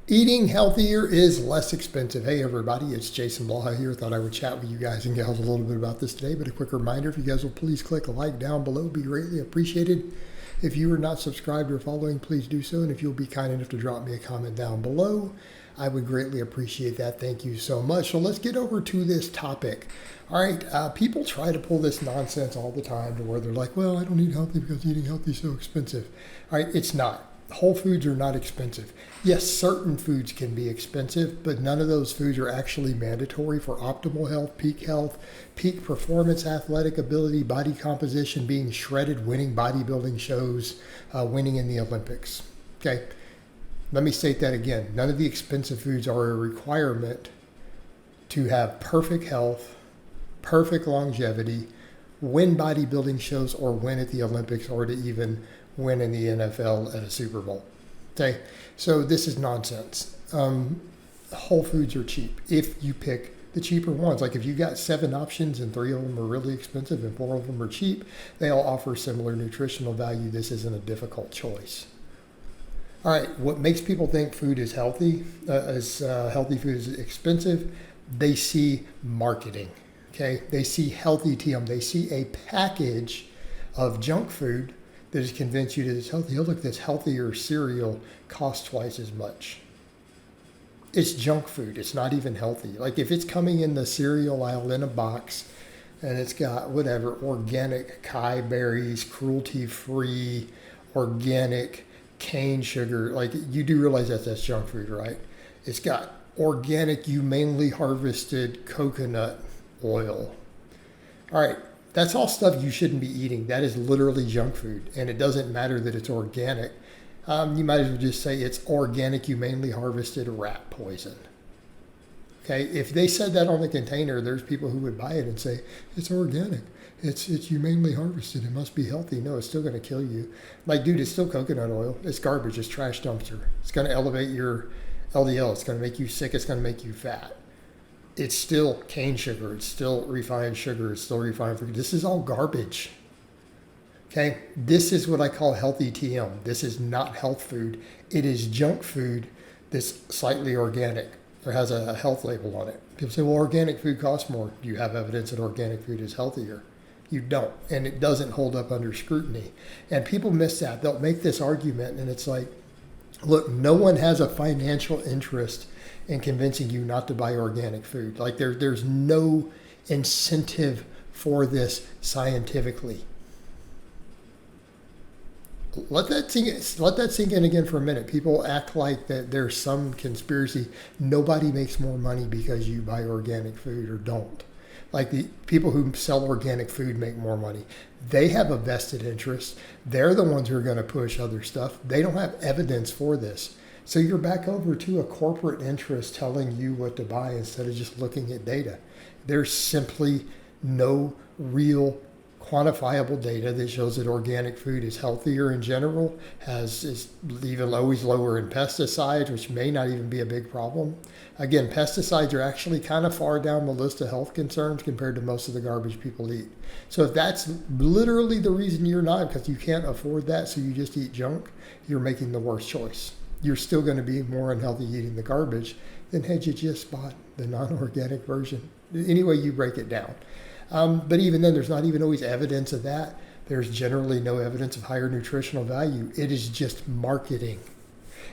Eating healthier is less expensive. Hey everybody, it's Jason Blaha here. Thought I would chat with you guys and gals a little bit about this today, but a quick reminder, if you guys will please click a like down below, it'd be greatly appreciated. If you are not subscribed or following, please do so, and if you'll be kind enough to drop me a comment down below, I would greatly appreciate that. Thank you so much. So let's get over to this topic. All right, people try to pull this nonsense all the time to where they're like, well, I don't eat healthy because eating healthy is so expensive. All right, it's not. Whole foods are not expensive. Yes, certain foods can be expensive, but none of those foods are actually mandatory for optimal health, peak performance, athletic ability, body composition, being shredded, winning bodybuilding shows, winning in the Olympics. Okay, let me state that again. None of the expensive foods are a requirement to have perfect health, perfect longevity, win bodybuilding shows, or win at the Olympics, or to even win in the NFL at a Super Bowl. Okay, so this is nonsense. Whole foods are cheap if you pick the cheaper ones. Like if you got 7 options and 3 of them are really expensive and 4 of them are cheap, they all offer similar nutritional value. This isn't a difficult choice. All right, what makes people think food is healthy, healthy food is expensive? They see marketing. Okay, they see healthy TM. They see a package of junk food that has convinced you that it's healthy. Oh, look, this healthier cereal costs twice as much. It's junk food. It's not even healthy. Like if it's coming in the cereal aisle in a box and it's got whatever, organic Kai berries, cruelty-free, organic cane sugar, like you do realize that that's junk food, right? It's got organic, humanely harvested coconut oil. All right. That's all stuff you shouldn't be eating. That is literally junk food, and it doesn't matter that it's organic. You might as well just say it's organic, humanely harvested rat poison. Okay, if they said that on the container, there's people who would buy it and say, it's organic, it's humanely harvested, it must be healthy. No, it's still going to kill you. Like, dude, it's still coconut oil. It's garbage, it's trash dumpster. It's going to elevate your LDL, it's going to make you sick, it's going to make you fat. It's still cane sugar. It's still refined sugar. It's still refined fruit. This is all garbage. Okay, this is what I call healthy TM. This is not health food. It is junk food that's slightly organic or has a health label on it. People say, well, organic food costs more. Do you have evidence that organic food is healthier? You don't, and it doesn't hold up under scrutiny. And people miss that. They'll make this argument, and it's like, look, no one has a financial interest in convincing you not to buy organic food. Like there's no incentive for this scientifically. Let that sink in again for a minute. People act like that there's some conspiracy. Nobody makes more money because you buy organic food or don't. Like the people who sell organic food make more money. They have a vested interest. They're the ones who are going to push other stuff. They don't have evidence for this. So you're back over to a corporate interest telling you what to buy instead of just looking at data. There's simply no real quantifiable data that shows that organic food is healthier in general, is even always lower in pesticides, which may not even be a big problem. Again, pesticides are actually kind of far down the list of health concerns compared to most of the garbage people eat. So if that's literally the reason you're not, because you can't afford that, so you just eat junk, you're making the worst choice. You're still going to be more unhealthy eating the garbage than had you just bought the non-organic version. Any way you break it down. But even then, there's not even always evidence of that. There's generally no evidence of higher nutritional value. It is just marketing.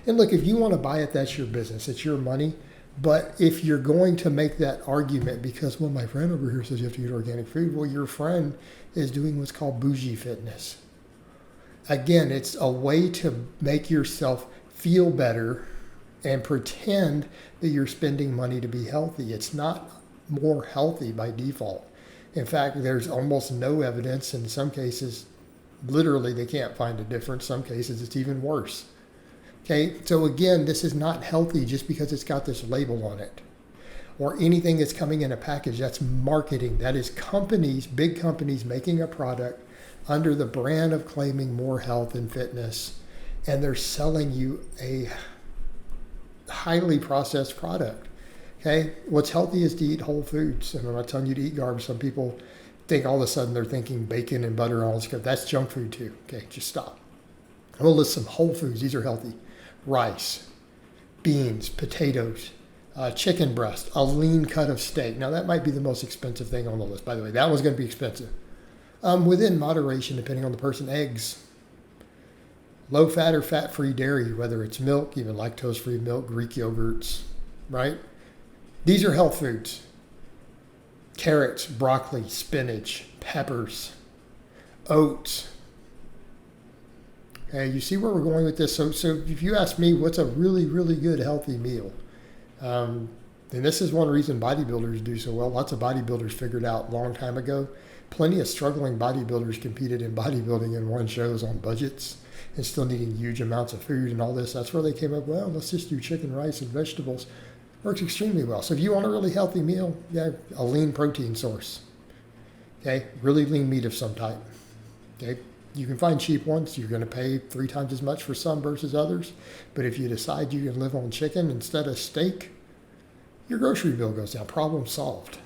And look, if you want to buy it, that's your business. It's your money. But if you're going to make that argument because, well, my friend over here says you have to eat organic food, well, your friend is doing what's called Bougie Fitness. Again, it's a way to make yourself feel better and pretend that you're spending money to be healthy. It's not more healthy by default. In fact, there's almost no evidence. In some cases, literally, they can't find a difference. Some cases, it's even worse. Okay, so again, this is not healthy just because it's got this label on it. Or anything that's coming in a package, that's marketing. That is companies, big companies making a product under the brand of claiming more health and fitness, and they're selling you a highly processed product. Okay, what's healthy is to eat whole foods. And I'm not telling you to eat garbage. Some people think all of a sudden they're thinking bacon and butter and all this stuff. That's junk food too. Okay, just stop. I'm gonna list some whole foods. These are healthy. Rice, beans, potatoes, chicken breast, a lean cut of steak. Now that might be the most expensive thing on the list, by the way. That one's going to be expensive. Within moderation, depending on the person, eggs, low fat or fat free dairy, whether it's milk, even lactose free milk, Greek yogurts, right? These are health foods. Carrots, broccoli, spinach, peppers, oats. Okay, you see where we're going with this? So if you ask me what's a really, really good healthy meal, and this is one reason bodybuilders do so well. Lots of bodybuilders figured out a long time ago. Plenty of struggling bodybuilders competed in bodybuilding and won shows on budgets and still needing huge amounts of food and all this. That's where they came up, well, let's just do chicken, rice, and vegetables. Works extremely well. So if you want a really healthy meal, yeah, a lean protein source. Okay, really lean meat of some type. Okay, you can find cheap ones. You're going to pay 3 times as much for some versus others. But if you decide you can live on chicken instead of steak, your grocery bill goes down. Problem solved.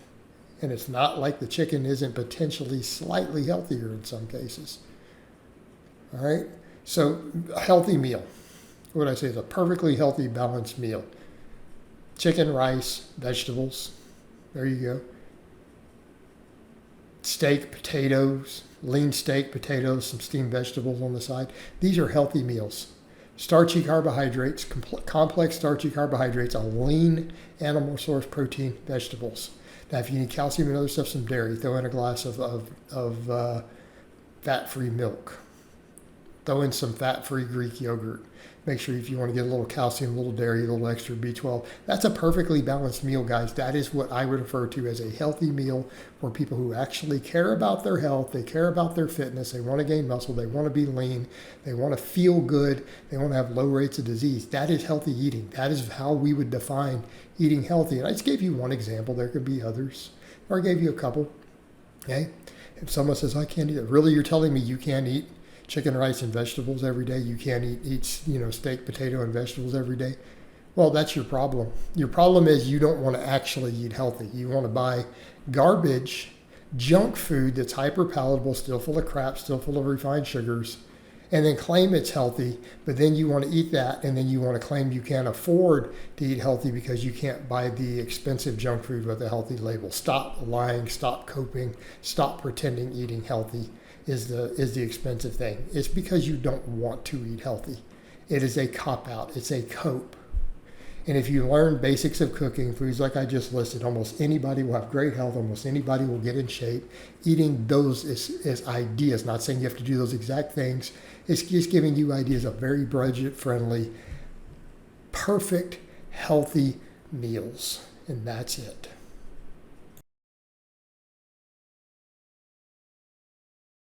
And it's not like the chicken isn't potentially slightly healthier in some cases. All right, so a healthy meal. What I say is a perfectly healthy, balanced meal. Chicken, rice, vegetables. There you go. Steak, potatoes, lean steak, potatoes, some steamed vegetables on the side. These are healthy meals. Starchy carbohydrates, complex starchy carbohydrates, a lean animal source protein, vegetables. Now, if you need calcium and other stuff, some dairy. Throw in a glass of fat-free milk. Throw in some fat-free Greek yogurt. Make sure if you want to get a little calcium, a little dairy, a little extra B12. That's a perfectly balanced meal, guys. That is what I would refer to as a healthy meal for people who actually care about their health. They care about their fitness. They want to gain muscle. They want to be lean. They want to feel good. They want to have low rates of disease. That is healthy eating. That is how we would define eating healthy. And I just gave you one example. There could be others. Or I gave you a couple. Okay? If someone says, I can't eat it. Really, you're telling me you can't eat chicken, rice, and vegetables every day? You can't eat steak, potato, and vegetables every day? Well, that's your problem. Your problem is you don't want to actually eat healthy. You want to buy garbage, junk food that's hyper palatable, still full of crap, still full of refined sugars, and then claim it's healthy, but then you want to eat that, and then you want to claim you can't afford to eat healthy because you can't buy the expensive junk food with a healthy label. Stop lying, stop coping, stop pretending eating healthy is the expensive thing. It's because you don't want to eat healthy. It is a cop-out. It's a cope. And if you learn basics of cooking, foods like I just listed, almost anybody will have great health. Almost anybody will get in shape. Eating those is ideas. Not saying you have to do those exact things. It's just giving you ideas of very budget-friendly, perfect, healthy meals. And that's it.